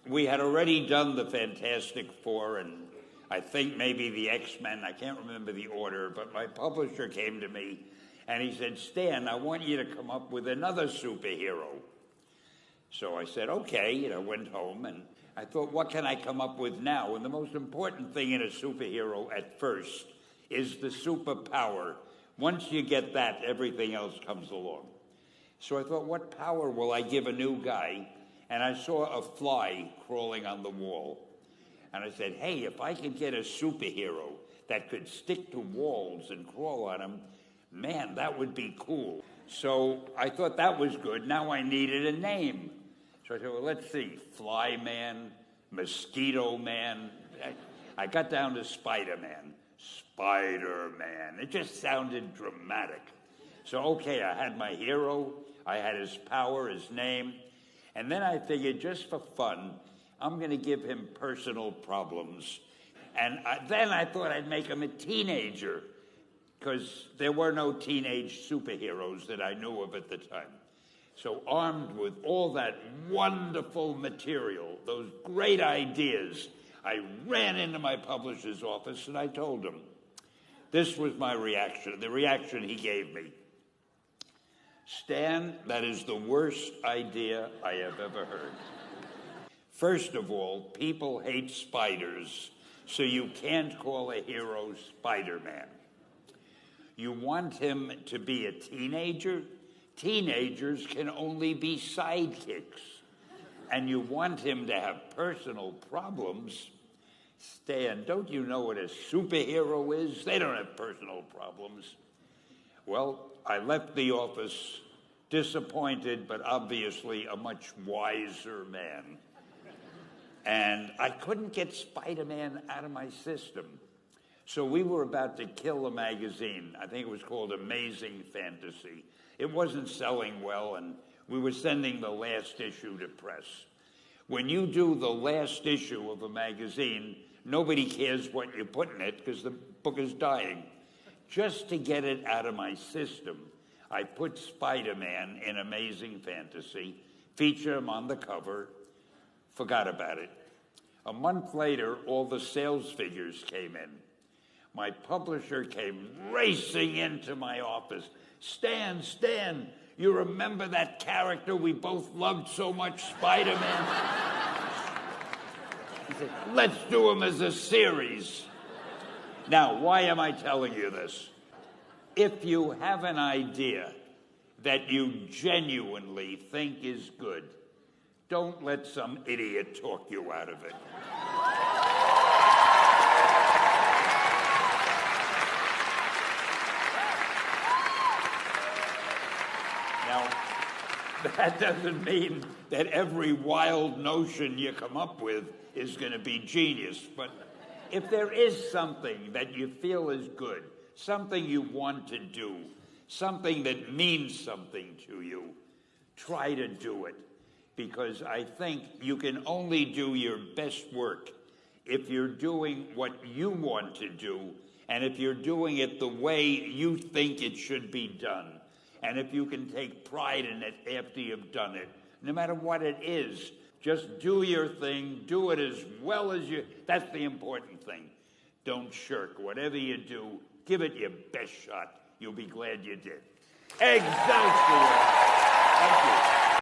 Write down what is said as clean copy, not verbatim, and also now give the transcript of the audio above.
We had already done the Fantastic Four and I think maybe the X-Men. I can't remember the order, but my publisher came to me and he said, Stan, I want you to come up with another superhero. So I said, okay, and I went home and I thought, what can I come up with now? And the most important thing in a superhero at first is the superpower. Once you get that, everything else comes along. So I thought, what power will I give a new guy? And I saw a fly crawling on the wall. And I said, hey, if I could get a superhero that could stick to walls and crawl on them, man, that would be cool. So I thought that was good. Now I needed a name. So I said, well, let's see, Fly Man, Mosquito Man. I got down to Spider-Man. Spider-Man. It just sounded dramatic. So, okay, I had my hero. I had his power, his name. And then I figured, just for fun, I'm going to give him personal problems. And then I thought I'd make him a teenager, because there were no teenage superheroes that I knew of at the time. So armed with all that wonderful material, those great ideas, I ran into my publisher's office and I told him. This was my reaction, the reaction he gave me. Stan, that is the worst idea I have ever heard. First of all, people hate spiders, so you can't call a hero Spider-Man. You want him to be a teenager? Teenagers can only be sidekicks. And you want him to have personal problems? Stan, don't you know what a superhero is? They don't have personal problems. Well, I left the office disappointed, but obviously a much wiser man. And I couldn't get Spider-Man out of my system. So we were about to kill a magazine. I think it was called Amazing Fantasy. It wasn't selling well, and we were sending the last issue to press. When you do the last issue of a magazine, nobody cares what you put in it because the book is dying. Just to get it out of my system, I put Spider-Man in Amazing Fantasy, feature him on the cover, forgot about it. A month later, all the sales figures came in. My publisher came racing into my office. Stan, you remember that character we both loved so much, Spider-Man? He said, let's do him as a series. Now, why am I telling you this? If you have an idea that you genuinely think is good, don't let some idiot talk you out of it. Now, that doesn't mean that every wild notion you come up with is going to be genius. But if there is something that you feel is good, something you want to do, something that means something to you, try to do it. Because I think you can only do your best work if you're doing what you want to do, and if you're doing it the way you think it should be done. And if you can take pride in it after you've done it, no matter what it is, just do your thing, do it as well as you, that's the important thing. Don't shirk. Whatever you do, give it your best shot. You'll be glad you did. Excelsior! Thank you.